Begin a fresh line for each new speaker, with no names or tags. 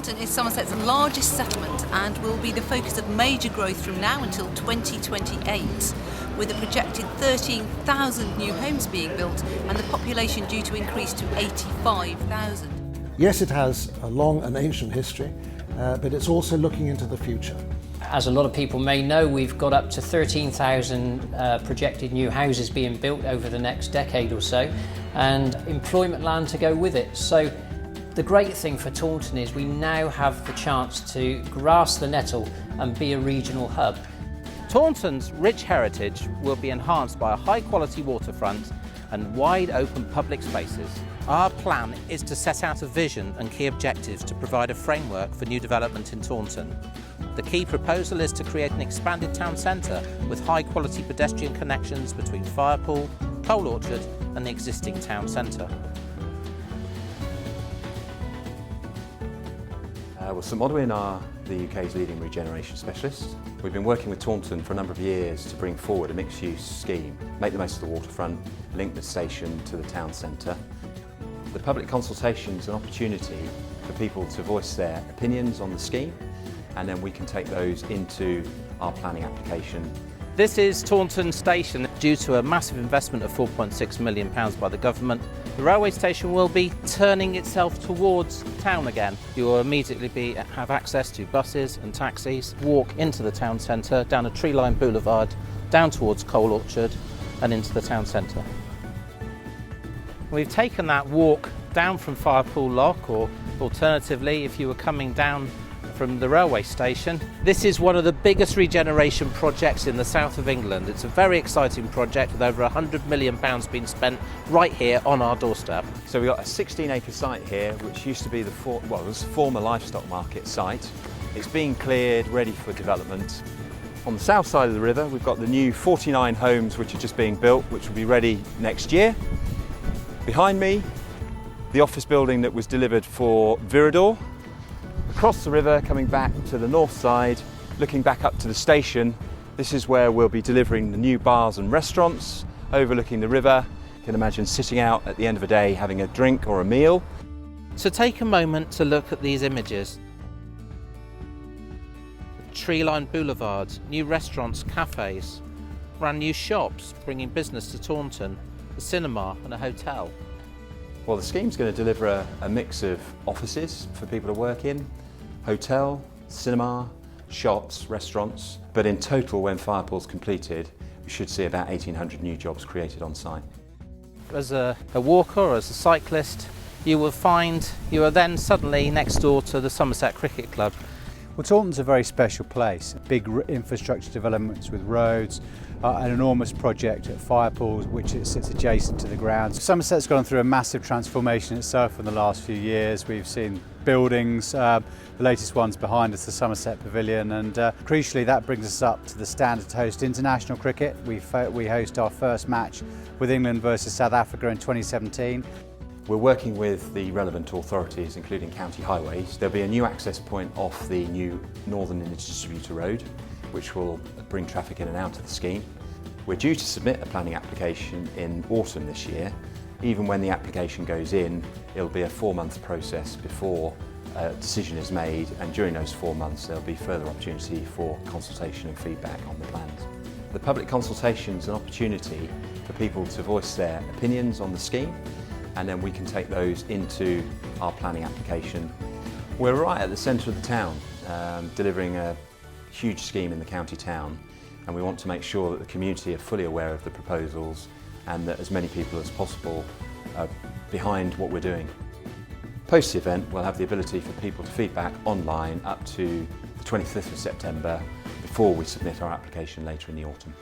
Taunton is Somerset's largest settlement and will be the focus of major growth from now until 2028, with a projected 13,000 new homes being built and the population due to increase to 85,000.
Yes, it has a long and ancient history, but it's also looking into the future.
As a lot of people may know, we've got up to 13,000 projected new houses being built over the next decade or so, and employment land to go with it. So the great thing for Taunton is we now have the chance to grasp the nettle and be a regional hub.
Taunton's rich heritage will be enhanced by a high-quality waterfront and wide open public spaces. Our plan is to set out a vision and key objectives to provide a framework for new development in Taunton. The key proposal is to create an expanded town centre with high-quality pedestrian connections between Firepool, Coal Orchard and the existing town centre.
St Modwyn are the UK's leading regeneration specialists. We've been working with Taunton for a number of years to bring forward a mixed-use scheme, make the most of the waterfront, link the station to the town centre. The public consultation is an opportunity for people to voice their opinions on the scheme, and then we can take those into our planning application.
This is Taunton Station. Due to a massive investment of £4.6 million by the government, the railway station will be turning itself towards town again. You will immediately have access to buses and taxis, walk into the town centre, down a tree-lined boulevard, down towards Coal Orchard and into the town centre. We've taken that walk down from Firepool Lock, or alternatively if you were coming down from the railway station. This is one of the biggest regeneration projects in the south of England. It's a very exciting project with over £100 million being spent right here on our doorstep.
So we've got a 16-acre site here, which used to be it was a former livestock market site. It's being cleared, ready for development. On the south side of the river, we've got the new 49 homes which are just being built, which will be ready next year. Behind me, the office building that was delivered for Viridor. Across the river, coming back to the north side, looking back up to the station, this is where we'll be delivering the new bars and restaurants overlooking the river. You can imagine sitting out at the end of a day having a drink or a meal.
So take a moment to look at these images. Tree-lined boulevards, new restaurants, cafes, brand new shops bringing business to Taunton, a cinema and a hotel.
Well, the scheme's going to deliver a mix of offices for people to work in, hotel, cinema, shops, restaurants, but in total, when Firepool's completed, we should see about 1,800 new jobs created on site.
As a walker or as a cyclist, you will find you are then suddenly next door to the Somerset Cricket Club.
Well, Taunton's a very special place. Big infrastructure developments with roads, an enormous project at Firepool, which it sits adjacent to the grounds. Somerset's gone through a massive transformation itself in the last few years. We've seen buildings, the latest one's behind us, the Somerset Pavilion, and crucially that brings us up to the standard to host international cricket. We host our first match with England versus South Africa in 2017.
We're working with the relevant authorities, including county highways. There'll be a new access point off the new Northern Interdistributor Road, which will bring traffic in and out of the scheme. We're due to submit a planning application in autumn this year. Even when the application goes in, it'll be a 4-month process before a decision is made, and during those 4 months there'll be further opportunity for consultation and feedback on the plans. The public consultation is an opportunity for people to voice their opinions on the scheme, and then we can take those into our planning application. We're right at the centre of the town, delivering a huge scheme in the county town, and we want to make sure that the community are fully aware of the proposals and that as many people as possible are behind what we're doing. Post the event, we'll have the ability for people to feedback online up to the 25th of September before we submit our application later in the autumn.